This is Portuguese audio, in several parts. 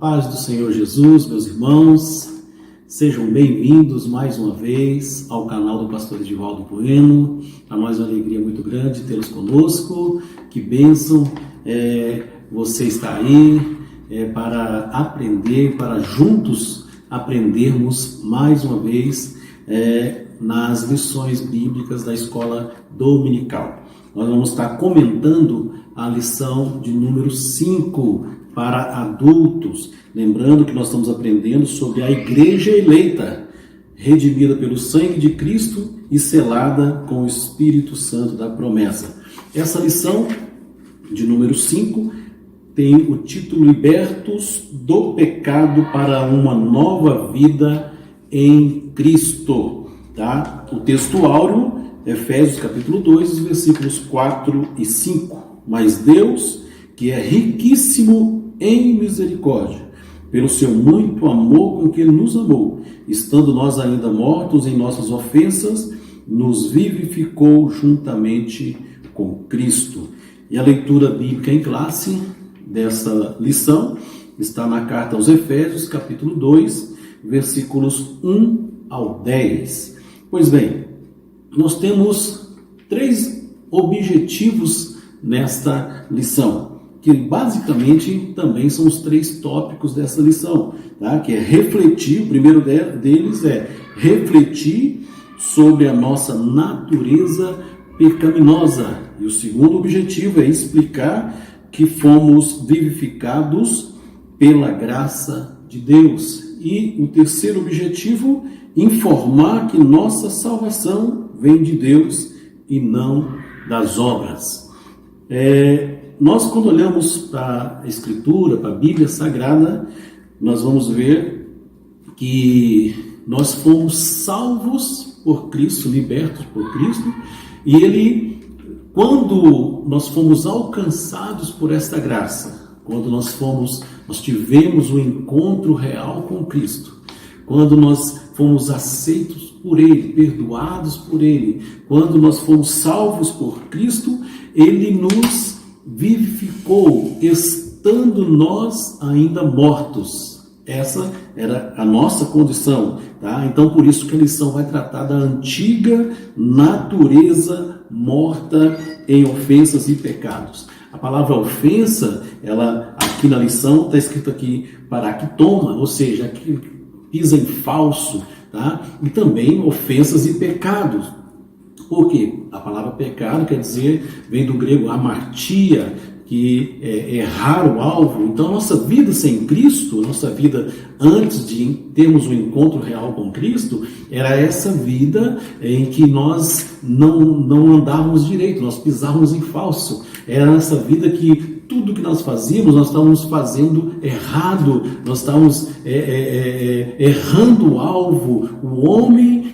paz do Senhor Jesus, meus irmãos, sejam bem-vindos mais uma vez ao canal do pastor Edivaldo Bueno. Para nós é uma alegria muito grande tê-los conosco. Que bênção você está aí para aprender, para juntos aprendermos mais uma vez nas lições bíblicas da escola dominical. Nós vamos estar comentando a lição de número 5 para adultos. Lembrando que nós estamos aprendendo sobre a igreja eleita, redimida pelo sangue de Cristo e selada com o Espírito Santo da promessa. Essa lição de número 5 tem o título Libertos do pecado para uma nova vida em Cristo. Tá? O texto áureo, Efésios capítulo 2, versículos 4 e 5. Mas Deus, que é riquíssimo em misericórdia, pelo seu muito amor com que nos amou, estando nós ainda mortos em nossas ofensas, nos vivificou juntamente com Cristo. E a leitura bíblica em classe dessa lição está na carta aos Efésios, capítulo 2, versículos 1 ao 10. Pois bem, nós temos 3 objetivos nesta lição, que basicamente também são os 3 tópicos dessa lição, tá? Que é refletir, o primeiro deles é refletir sobre a nossa natureza pecaminosa, e o segundo objetivo é explicar que fomos vivificados pela graça de Deus, e o terceiro objetivo, informar que nossa salvação vem de Deus e não das obras. Nós, quando olhamos para a Escritura, para a Bíblia Sagrada, nós vamos ver que nós fomos salvos por Cristo, libertos por Cristo, e quando nós fomos alcançados por esta graça, quando nós tivemos um encontro real com Cristo, quando nós fomos aceitos por Ele, perdoados por Ele, quando nós fomos salvos por Cristo, Ele nos vivificou, estando nós ainda mortos. Essa era a nossa condição, tá? Então, por isso que a lição vai tratar da antiga natureza morta em ofensas e pecados. A palavra ofensa, ela aqui na lição está escrito aqui paractoma, ou seja, que pisa em falso, tá? E também ofensas e pecados. Por quê? A palavra pecado quer dizer, vem do grego amartia, que é errar o alvo. Então, nossa vida sem Cristo, nossa vida antes de termos um encontro real com Cristo, era essa vida em que nós não andávamos direito, nós pisávamos em falso. Era essa vida que tudo que nós fazíamos, nós estávamos fazendo errado, nós estávamos errando o alvo. O homem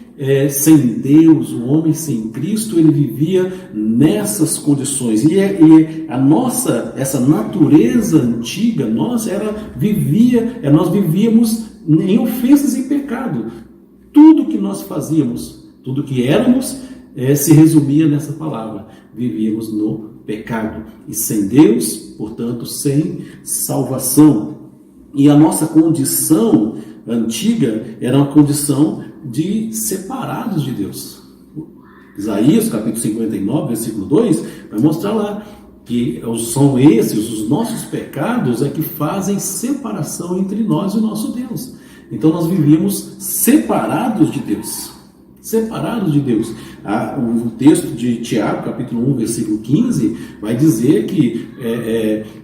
sem Deus, o homem sem Cristo, ele vivia nessas condições. E essa natureza antiga, nós vivíamos em ofensas e pecado. Tudo que nós fazíamos, tudo que éramos, se resumia nessa palavra: vivíamos no pecado. E sem Deus, portanto, sem salvação. E a nossa condição antiga era uma condição de separados de Deus. Isaías, capítulo 59, versículo 2, vai mostrar lá que são esses, os nossos pecados, que fazem separação entre nós e o nosso Deus. Então nós vivíamos separados de Deus. Separados de Deus. O texto de Tiago, capítulo 1, versículo 15, vai dizer que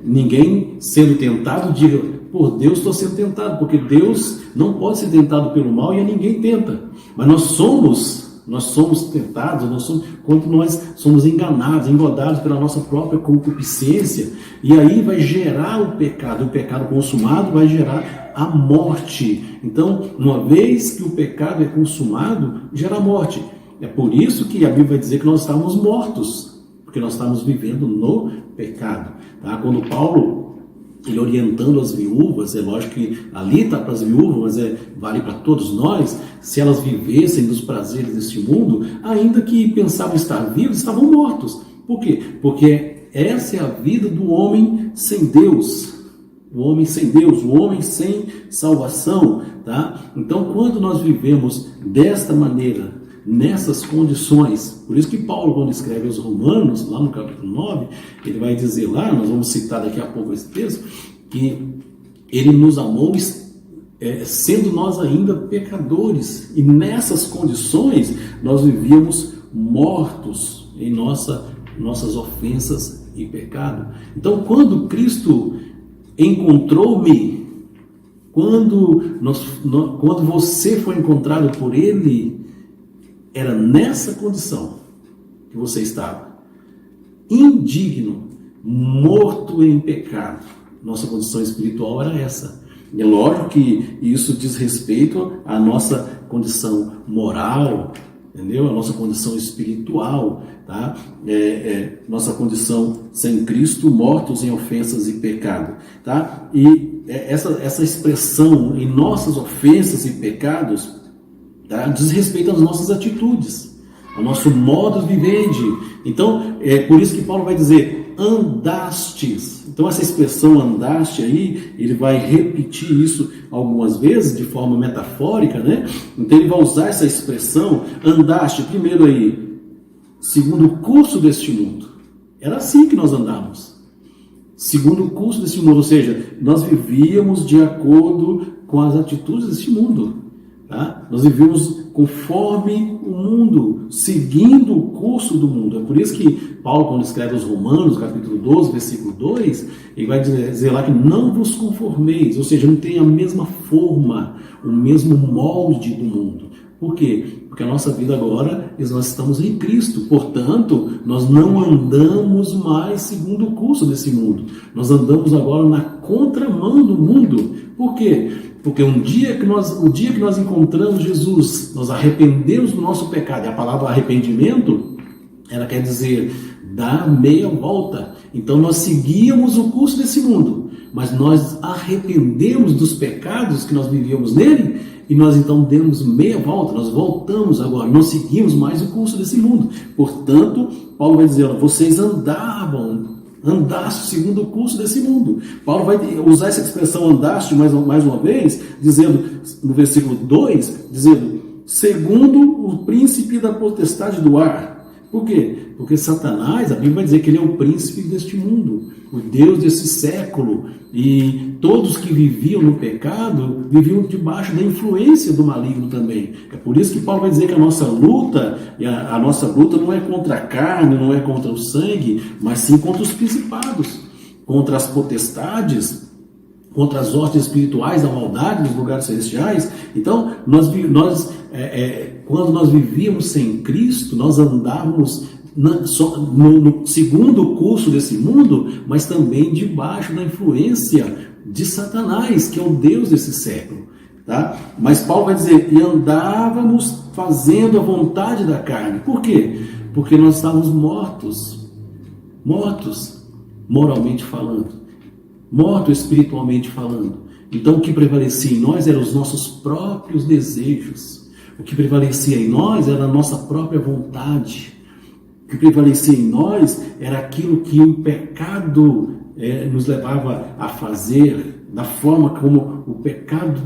ninguém sendo tentado diga: por Deus estou sendo tentado, porque Deus não pode ser tentado pelo mal e a ninguém tenta. Mas nós somos tentados, quando nós somos enganados pela nossa própria concupiscência, e aí vai gerar o pecado consumado vai gerar a morte. Então, uma vez que o pecado é consumado, gera a morte. É por isso que a Bíblia vai dizer que nós estávamos mortos, porque nós estávamos vivendo no pecado. Tá? Quando Paulo, ele orientando as viúvas, é lógico que ali está para as viúvas, mas vale para todos nós, se elas vivessem dos prazeres deste mundo, ainda que pensavam estar vivos, estavam mortos. Por quê? Porque essa é a vida do homem sem Deus. o homem sem Deus, o homem sem salvação, tá? Então, quando nós vivemos desta maneira, nessas condições, por isso que Paulo, quando escreve aos Romanos, lá no capítulo 9, ele vai dizer lá, nós vamos citar daqui a pouco esse texto, que ele nos amou sendo nós ainda pecadores, e nessas condições nós vivíamos mortos em nossas ofensas e pecado. Então, quando Cristo encontrou-me, quando você foi encontrado por Ele, era nessa condição que você estava, indigno, morto em pecado. Nossa condição espiritual era essa. E é lógico que isso diz respeito à nossa condição moral, entendeu? A nossa condição espiritual, tá? Nossa condição sem Cristo, mortos em ofensas e pecado, tá? E essa expressão em nossas ofensas e pecados, tá? Diz respeito às nossas atitudes, ao nosso modo de viver. Então, é por isso que Paulo vai dizer, andastes. Então, essa expressão andaste aí, ele vai repetir isso algumas vezes, de forma metafórica, né? Então, ele vai usar essa expressão, andaste, primeiro aí, segundo o curso deste mundo. Era assim que nós andávamos. Segundo o curso deste mundo, ou seja, nós vivíamos de acordo com as atitudes deste mundo. Tá? Nós vivíamos conforme o mundo, seguindo o curso do mundo. É por isso que Paulo, quando escreve aos Romanos, capítulo 12, versículo 2, ele vai dizer lá que não vos conformeis, ou seja, não tem a mesma forma, o mesmo molde do mundo. Por quê? Porque a nossa vida agora, nós estamos em Cristo, portanto, nós não andamos mais segundo o curso desse mundo. Nós andamos agora na contramão do mundo. Por quê? Porque o dia que nós encontramos Jesus, nós arrependemos do nosso pecado, e a palavra arrependimento, ela quer dizer dar meia volta. Então nós seguíamos o curso desse mundo, mas nós arrependemos dos pecados que nós vivíamos nele, e nós então demos meia volta, nós voltamos agora, não seguimos mais o curso desse mundo. Portanto, Paulo vai dizer, vocês andaste segundo o curso desse mundo. Paulo vai usar essa expressão andaste mais uma vez, dizendo no versículo 2, dizendo, segundo o príncipe da potestade do ar. Por quê? Porque Satanás, a Bíblia vai dizer que ele é o príncipe deste mundo, o Deus desse século, e todos que viviam no pecado, viviam debaixo da influência do maligno também. É por isso que Paulo vai dizer que a nossa luta não é contra a carne, não é contra o sangue, mas sim contra os principados, contra as potestades, contra as hostes espirituais da maldade nos lugares celestiais. Então, quando nós vivíamos sem Cristo, nós andávamos no segundo curso desse mundo, mas também debaixo da influência de Satanás, que é o Deus desse século. Tá? Mas Paulo vai dizer, e andávamos fazendo a vontade da carne. Por quê? Porque nós estávamos mortos, moralmente falando, mortos espiritualmente falando. Então o que prevalecia em nós eram os nossos próprios desejos. O que prevalecia em nós era a nossa própria vontade. O que prevalecia em nós era aquilo que o pecado nos levava a fazer, da forma como o pecado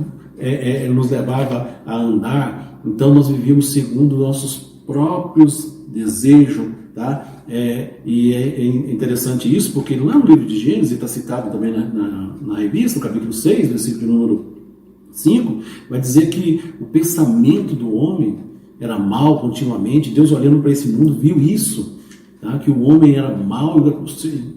nos levava a andar. Então nós vivíamos segundo nossos próprios desejos. Tá? E é interessante isso, porque lá no livro de Gênesis, está citado também na revista, no capítulo 6, versículo número 5, vai dizer que o pensamento do homem era mau continuamente. Deus, olhando para esse mundo, viu isso, tá? Que o homem era mau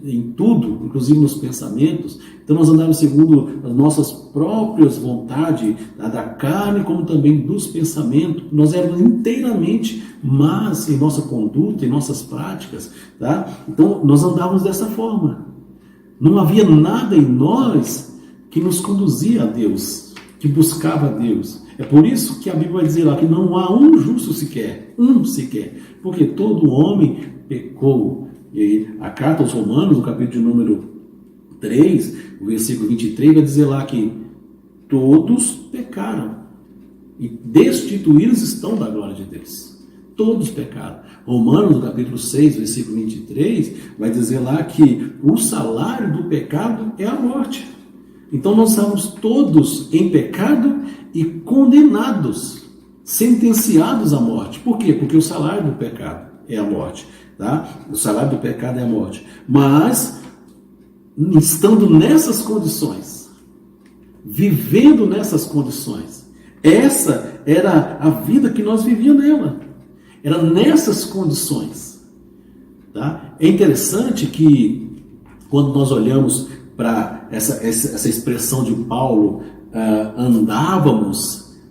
em tudo, inclusive nos pensamentos. Então nós andávamos segundo as nossas próprias vontades, tá? Da carne como também dos pensamentos. Nós éramos inteiramente más em nossa conduta, em nossas práticas, tá? Então nós andávamos dessa forma. Não havia nada em nós que nos conduzia a Deus, que buscava a Deus. É por isso que a Bíblia vai dizer lá que não há um justo sequer, porque todo homem pecou. E aí, a carta aos Romanos, no capítulo de número 3, o versículo 23, vai dizer lá que todos pecaram e destituídos estão da glória de Deus. Todos pecaram. Romanos, no capítulo 6, versículo 23, vai dizer lá que o salário do pecado é a morte. Então nós estávamos todos em pecado e condenados, sentenciados à morte. Por quê? Porque o salário do pecado é a morte. Tá? O salário do pecado é a morte. Mas, estando nessas condições, vivendo nessas condições, essa era a vida que nós vivíamos nela. Era nessas condições. Tá? É interessante que, quando nós olhamos para essa expressão de Paulo,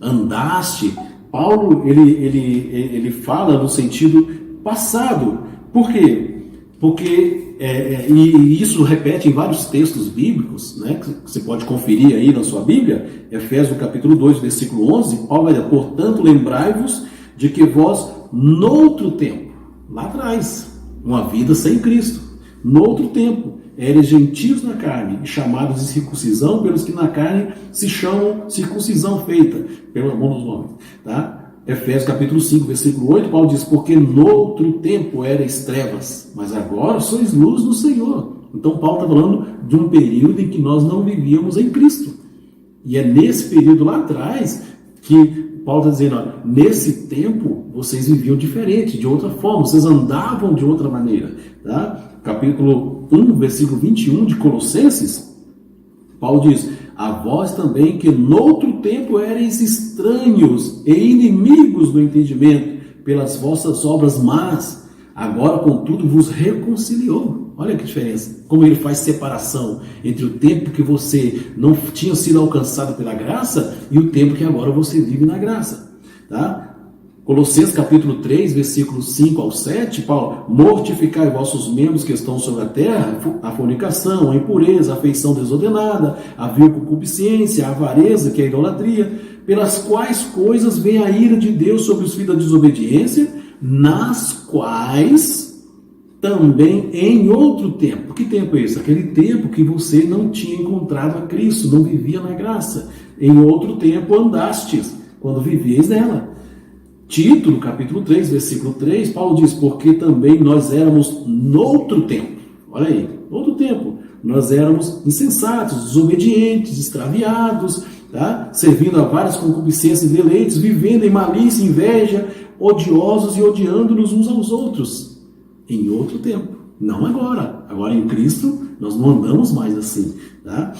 andaste, Paulo ele fala no sentido passado. Por quê? Porque, e isso repete em vários textos bíblicos, né, que você pode conferir aí na sua Bíblia, Efésios capítulo 2, versículo 11, Paulo vai dizer: portanto, lembrai-vos de que vós, noutro tempo, lá atrás, uma vida sem Cristo, noutro tempo, eres gentios na carne, e chamados de circuncisão pelos que na carne se chamam circuncisão feita, pelo amor dos homens. Tá? Efésios capítulo 5, versículo 8, Paulo diz: porque noutro tempo erais trevas, mas agora sois luz do Senhor. Então Paulo está falando de um período em que nós não vivíamos em Cristo. E é nesse período lá atrás que Paulo está dizendo: olha, nesse tempo vocês viviam diferente, de outra forma, vocês andavam de outra maneira. Tá? Capítulo 1, versículo 21 de Colossenses, Paulo diz: a vós também que noutro tempo erais estranhos e inimigos do entendimento pelas vossas obras más, agora contudo vos reconciliou. Olha que diferença, como ele faz separação entre o tempo que você não tinha sido alcançado pela graça e o tempo que agora você vive na graça. Tá? Colossenses capítulo 3, versículos 5 ao 7, Paulo: mortificai vossos membros que estão sobre a terra, a fornicação, a impureza, a afeição desordenada, a vil concupiscência, a avareza, que é a idolatria, pelas quais coisas vem a ira de Deus sobre os filhos da desobediência, nas quais também em outro tempo. Que tempo é esse? Aquele tempo que você não tinha encontrado a Cristo, não vivia na graça. Em outro tempo andastes, quando vivíeis nela. Tito, no capítulo 3, versículo 3, Paulo diz: porque também nós éramos noutro tempo. Olha aí, outro tempo. Nós éramos insensatos, desobedientes, extraviados, tá? Servindo a várias concupiscências e deleites, vivendo em malícia, inveja, odiosos e odiando-nos uns aos outros. Em outro tempo, não agora. Agora em Cristo nós não andamos mais assim. Tá?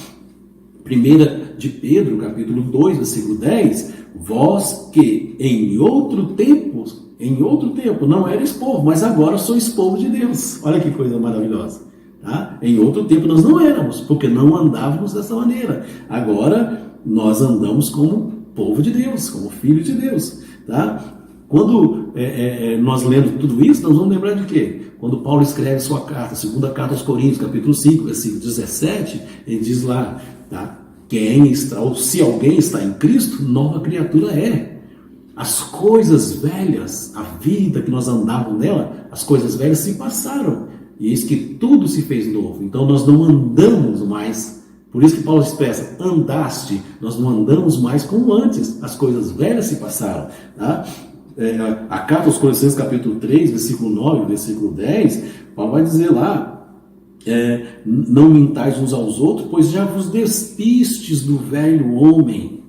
1 de Pedro, capítulo 2, versículo 10, vós que em outro tempo não erais povo, mas agora sois povo de Deus. Olha que coisa maravilhosa. Tá? Em outro tempo nós não éramos, porque não andávamos dessa maneira. Agora nós andamos como povo de Deus, como filho de Deus. Tá? Quando nós lemos tudo isso, nós vamos lembrar de quê? Quando Paulo escreve sua carta, segunda carta aos Coríntios, capítulo 5, versículo 17, ele diz lá, tá? Se alguém está em Cristo, nova criatura é. As coisas velhas, a vida que nós andávamos nela, as coisas velhas se passaram. E eis que tudo se fez novo. Então nós não andamos mais. Por isso que Paulo expressa: andaste. Nós não andamos mais como antes. As coisas velhas se passaram. Tá? A carta aos Colossenses, capítulo 3, versículo 9, versículo 10, Paulo vai dizer lá: não mintais uns aos outros, pois já vos despistes do velho homem.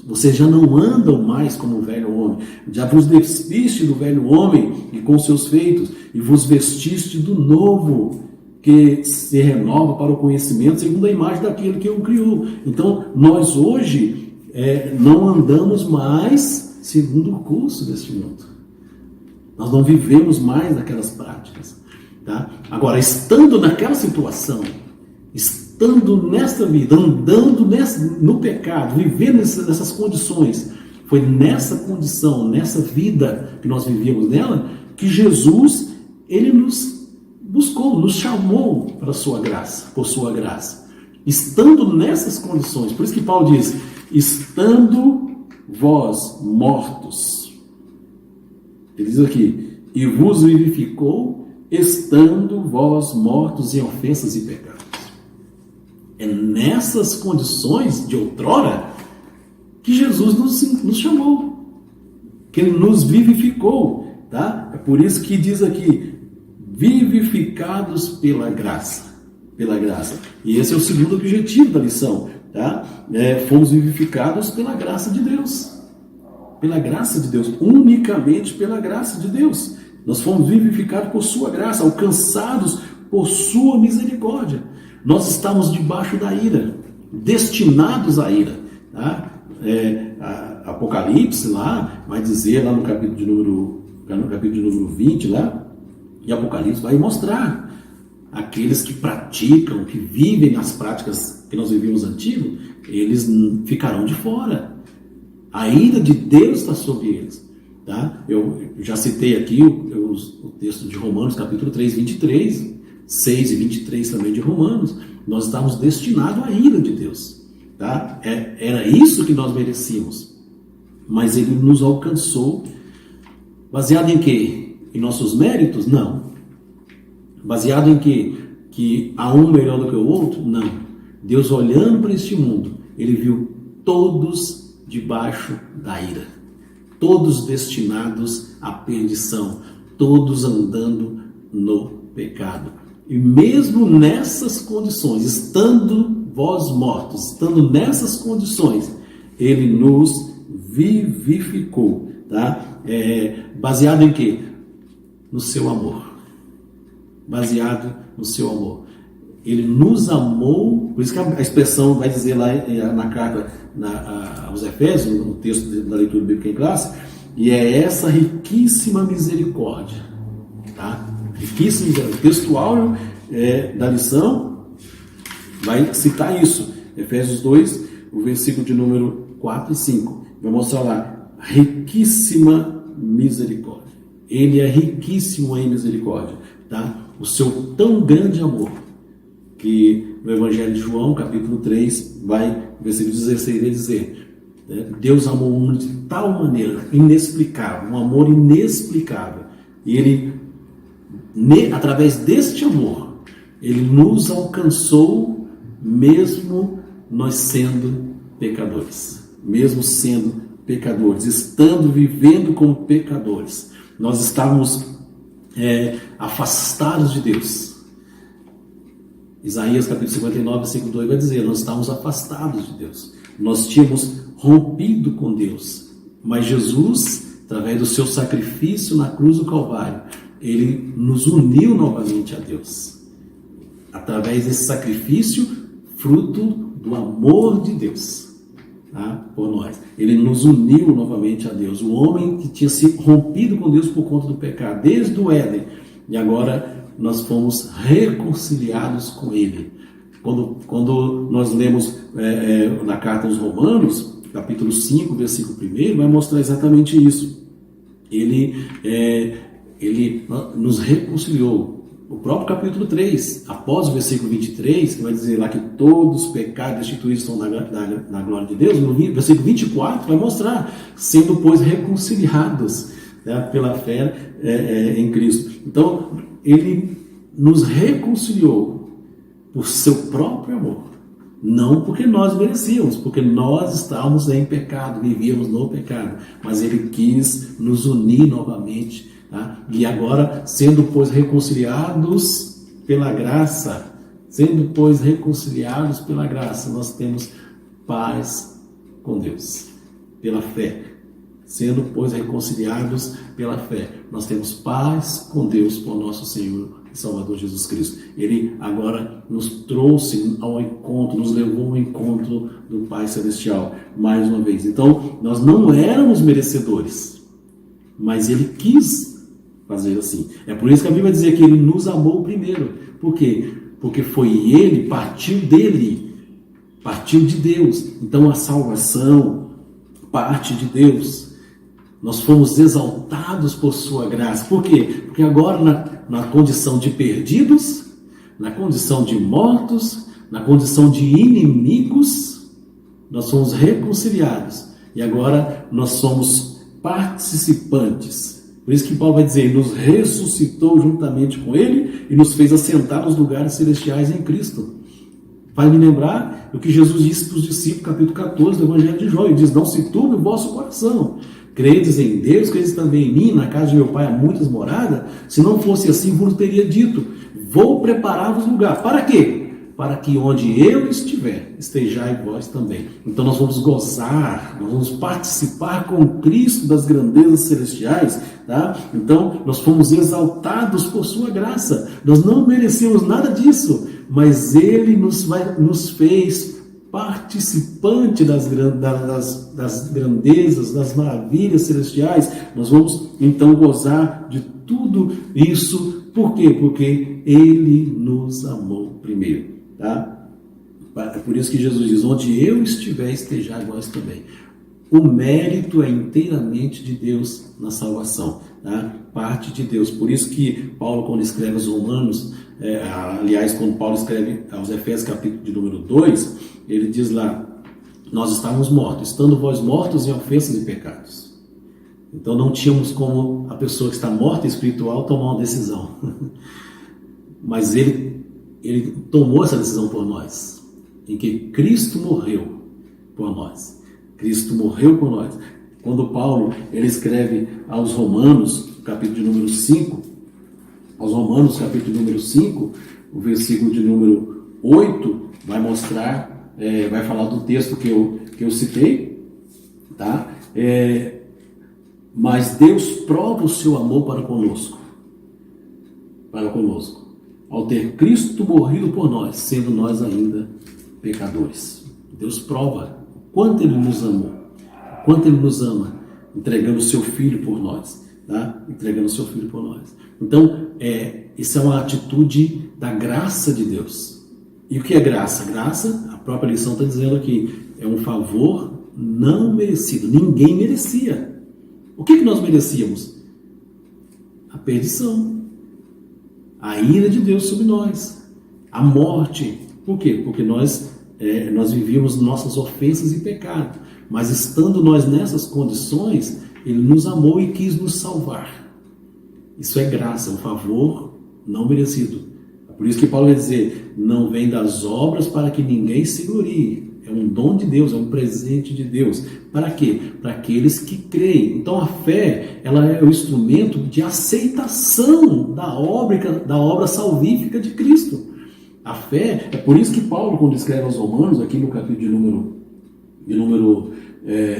Vocês já não andam mais como o velho homem. Já vos despiste do velho homem e com seus feitos, e vos vestiste do novo, que se renova para o conhecimento segundo a imagem daquele que o criou. Então, nós hoje não andamos mais segundo o curso deste mundo. Nós não vivemos mais naquelas práticas. Tá? Agora, estando naquela situação, estando nesta vida, andando no pecado, vivendo nessas condições, foi nessa condição, nessa vida que nós vivíamos nela, que Jesus, ele nos buscou, nos chamou para a sua graça, por sua graça. Estando nessas condições, por isso que Paulo diz: estando vós mortos, ele diz aqui, e vos vivificou, estando vós mortos em ofensas e pecados. É nessas condições de outrora que Jesus nos chamou, que ele nos vivificou, tá? É por isso que diz aqui: vivificados pela graça, pela graça. E esse é o segundo objetivo da lição, tá? Fomos vivificados pela graça de Deus. Pela graça de Deus, unicamente pela graça de Deus. Nós fomos vivificados por sua graça, alcançados por sua misericórdia. Nós estamos debaixo da ira, destinados à ira. Tá? Apocalipse lá vai dizer, lá no capítulo de número 20, lá, e Apocalipse vai mostrar aqueles que praticam, que vivem nas práticas que nós vivíamos antigo, eles ficarão de fora. A ira de Deus está sobre eles. Tá? Eu já citei aqui o texto de Romanos, capítulo 3, 23, 6 e 23 também de Romanos. Nós estamos destinados à ira de Deus. Tá? Era isso que nós merecíamos. Mas Ele nos alcançou, baseado em quê? Em nossos méritos? Não. Baseado em quê? Que há um melhor do que o outro? Não. Deus, olhando para este mundo, Ele viu todos debaixo da ira, todos destinados à perdição, todos andando no pecado. E mesmo nessas condições, estando vós mortos, estando nessas condições, Ele nos vivificou, tá? Baseado em quê? No seu amor. Baseado no seu amor. Ele nos amou, por isso que a expressão vai dizer lá na carta aos Efésios, no texto da leitura bíblica em classe, e é essa riquíssima misericórdia, tá? Riquíssima misericórdia. O textual da lição vai citar isso, Efésios 2, o versículo de número 4 e 5, vai mostrar lá, riquíssima misericórdia. Ele é riquíssimo em misericórdia, tá? O seu tão grande amor, que no Evangelho de João, capítulo 3, versículo 16, vai dizer, Deus amou o mundo de tal maneira, inexplicável, um amor inexplicável. E Ele, através deste amor, Ele nos alcançou, mesmo nós sendo pecadores. Mesmo sendo pecadores, estando vivendo como pecadores. Nós estávamos afastados de Deus. Isaías capítulo 59, versículo 2 vai dizer, nós estávamos afastados de Deus. Nós tínhamos rompido com Deus. Mas Jesus, através do seu sacrifício na cruz do Calvário, Ele nos uniu novamente a Deus. Através desse sacrifício, fruto do amor de Deus, tá? Por nós. Ele nos uniu novamente a Deus. O homem que tinha se rompido com Deus por conta do pecado, desde o Éden, e agora nós fomos reconciliados com Ele. Quando nós lemos na carta aos Romanos, capítulo 5, versículo 1, vai mostrar exatamente isso. Ele nos reconciliou. O próprio capítulo 3, após o versículo 23, que vai dizer lá que todos os pecados destituídos estão na glória de Deus, no versículo 24 vai mostrar, sendo, pois, reconciliados, né, pela fé em Cristo. Então, Ele nos reconciliou por seu próprio amor. Não porque nós merecíamos, porque nós estávamos em pecado, vivíamos no pecado. Mas Ele quis nos unir novamente. Tá? E agora, sendo, pois, reconciliados pela graça, nós temos paz com Deus, pela fé. Sendo, pois, reconciliados pela fé, nós temos paz com Deus por nosso Senhor e Salvador Jesus Cristo. Ele agora nos trouxe ao encontro, nos levou ao encontro do Pai Celestial, mais uma vez. Então, nós não éramos merecedores, mas Ele quis fazer assim. É por isso que a Bíblia vai dizer que Ele nos amou primeiro. Por quê? Porque foi Ele, partiu dEle, partiu de Deus. Então, a salvação parte de Deus. Nós fomos exaltados por sua graça. Por quê? Porque agora na condição de perdidos, na condição de mortos, na condição de inimigos, nós fomos reconciliados. E agora nós somos participantes. Por isso que Paulo vai dizer, nos ressuscitou juntamente com Ele e nos fez assentar nos lugares celestiais em Cristo. Vai me lembrar o que Jesus disse para os discípulos, capítulo 14 do Evangelho de João. Ele diz, não se turbe o vosso coração. Credes em Deus, credes também em mim, na casa de meu Pai há muitas moradas. Se não fosse assim, vos teria dito, vou preparar-vos lugar. Para quê? para que onde eu estiver, estejai vós também. Então nós vamos gozar, nós vamos participar com Cristo das grandezas celestiais, tá? Então nós fomos exaltados por sua graça. Nós não merecemos nada disso, mas Ele nos fez participante das grandezas, das maravilhas celestiais. Nós vamos então gozar de tudo isso. Por quê? Porque Ele nos amou primeiro, tá? É por isso que Jesus diz: onde eu estiver, estejai vós também. O mérito é inteiramente de Deus na salvação, tá? Parte de Deus. Por isso que Paulo, quando escreve aos Romanos, aliás, quando Paulo escreve aos Efésios, capítulo de número 2, ele diz lá: nós estávamos mortos, estando vós mortos em ofensas e pecados. Então não tínhamos como a pessoa que está morta espiritual tomar uma decisão. Mas ele tomou essa decisão por nós, em que Cristo morreu por nós. Cristo morreu por nós. Quando Paulo ele escreve aos Romanos, capítulo de número 5, aos Romanos, capítulo de número 5, o versículo de número 8, vai mostrar, vai falar do texto que eu citei, tá? Mas Deus prova o seu amor para conosco, ao ter Cristo morrido por nós, sendo nós ainda pecadores. Deus prova o quanto Ele nos amou, o quanto Ele nos ama, entregando o seu Filho por nós, tá? Entregando o seu Filho por nós. Então, isso é uma atitude da graça de Deus. E o que é graça? Graça, a própria lição está dizendo aqui, é um favor não merecido. Ninguém merecia. O que nós merecíamos? A perdição, a ira de Deus sobre nós, a morte. Por quê? Porque nós vivíamos nossas ofensas e pecado. Mas estando nós nessas condições, Ele nos amou e quis nos salvar. Isso é graça, é um favor não merecido. É por isso que Paulo vai dizer: não vem das obras para que ninguém se glorie. É um dom de Deus, é um presente de Deus. Para quê? Para aqueles que creem. Então a fé, ela é o instrumento de aceitação da obra salvífica de Cristo. A fé, é por isso que Paulo, quando escreve aos Romanos, aqui no capítulo de número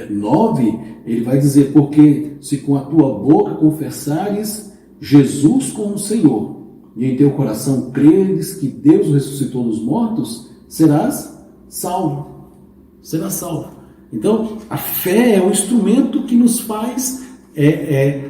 9, ele vai dizer: porque se com a tua boca confessares Jesus como Senhor, e em teu coração creres que Deus o ressuscitou dos mortos, serás salvo. Será salvo. Então, a fé é o instrumento que nos faz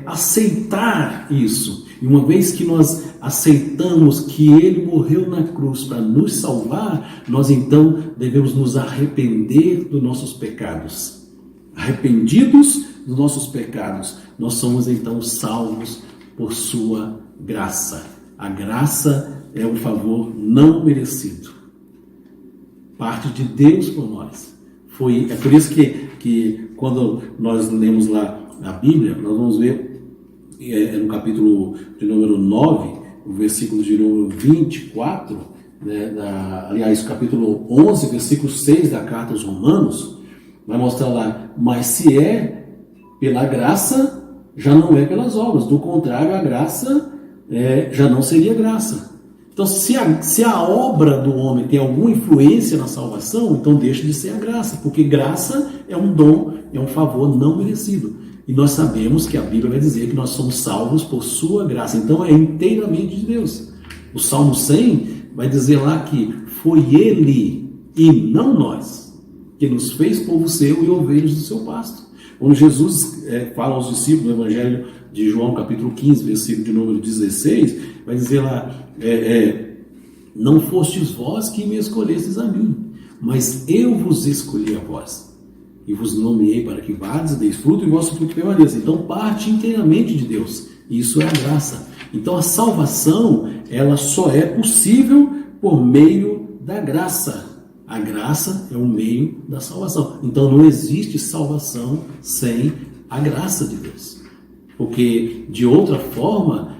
aceitar isso. E uma vez que nós aceitamos que Ele morreu na cruz para nos salvar, nós então devemos nos arrepender dos nossos pecados. Arrependidos dos nossos pecados, nós somos então salvos por sua graça. A graça é um favor não merecido. Parte de Deus por nós. É por isso que quando nós lemos lá a Bíblia, nós vamos ver no capítulo de número 9, o versículo de número 24, aliás, capítulo 11, versículo 6 da carta aos Romanos, vai mostrar lá: mas se é pela graça, já não é pelas obras. Do contrário, a graça já não seria graça. Então, se a obra do homem tem alguma influência na salvação, então deixa de ser a graça, porque graça é um dom, é um favor não merecido. E nós sabemos que a Bíblia vai dizer que nós somos salvos por sua graça, então é inteiramente de Deus. O Salmo 100 vai dizer lá que foi Ele e não nós que nos fez povo seu e ovelhas do seu pasto. Quando Jesus fala aos discípulos no Evangelho de João, capítulo 15, versículo de número 16, vai dizer lá: não fostes vós que me escolhestes a mim, mas eu vos escolhi a vós, e vos nomeei para que vades, deis fruto e vosso fruto permaneça. Então parte inteiramente de Deus. Isso é a graça. Então a salvação, ela só é possível por meio da graça. A graça é o meio da salvação. Então não existe salvação sem a graça de Deus. Porque de outra forma,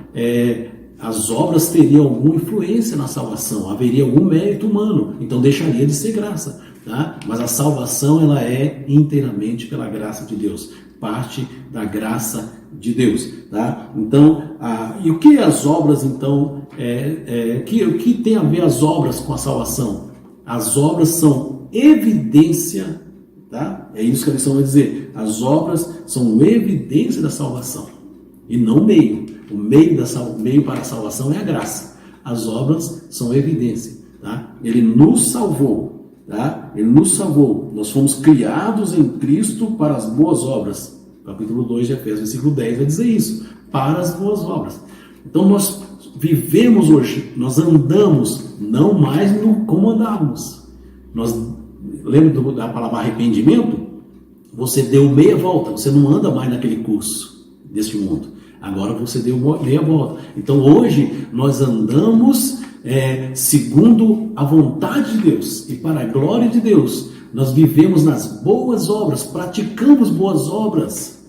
as obras teriam alguma influência na salvação, haveria algum mérito humano, então deixaria de ser graça, tá? Mas a salvação, ela é inteiramente pela graça de Deus. parte da graça de Deus, tá? Então, e o que as obras, então, o que tem a ver as obras com a salvação? As obras são evidência, tá? É isso que a lição vai dizer. As obras são evidência da salvação e não meio. O meio para a salvação é a graça. As obras são evidência, tá? Ele nos salvou, tá? Ele nos salvou. Nós fomos criados em Cristo para as boas obras. Capítulo 2 de Efésios, versículo 10 vai dizer isso. Para as boas obras. Então nós vivemos hoje, nós andamos não mais como andávamos. Lembra da palavra arrependimento? Você deu meia volta, você não anda mais naquele curso deste mundo. Agora você deu meia volta. Então hoje nós andamos segundo a vontade de Deus e para a glória de Deus. Nós vivemos nas boas obras, praticamos boas obras.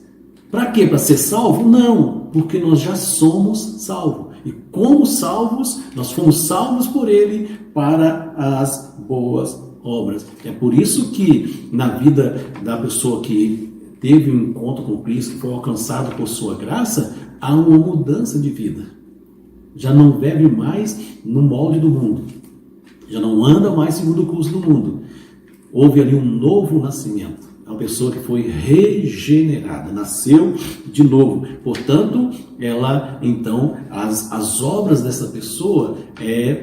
Para quê? Para ser salvo? Não, porque nós já somos salvos. E como salvos, nós fomos salvos por Ele para as boas obras. É por isso que na vida da pessoa que teve um encontro com Cristo, que foi alcançado por sua graça, há uma mudança de vida. Já não vive mais no molde do mundo. Já não anda mais segundo o curso do mundo. Houve ali um novo nascimento. É uma pessoa que foi regenerada, nasceu de novo. Portanto, ela, então, as obras dessa pessoa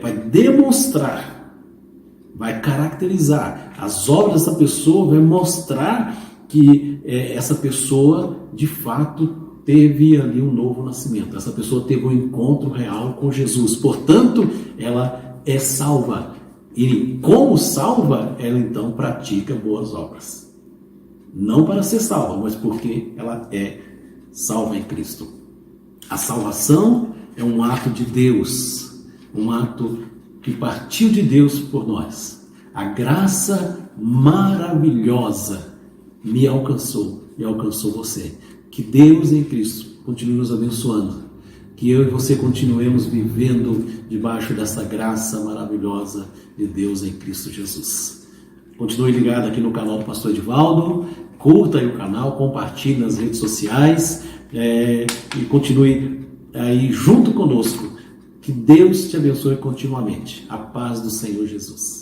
vai demonstrar, vai caracterizar. As obras dessa pessoa vai mostrar que essa pessoa, de fato, teve ali um novo nascimento. Essa pessoa teve um encontro real com Jesus. Portanto, ela é salva. E como salva, ela então pratica boas obras. Não para ser salva, mas porque ela é salva em Cristo. A salvação é um ato de Deus, um ato que partiu de Deus por nós. A graça maravilhosa me alcançou e alcançou você. Que Deus em Cristo continue nos abençoando. Que eu e você continuemos vivendo debaixo dessa graça maravilhosa de Deus em Cristo Jesus. Continue ligado aqui no canal do Pastor Edivaldo, curta aí o canal, compartilhe nas redes sociais e continue aí junto conosco. Que Deus te abençoe continuamente. A paz do Senhor Jesus.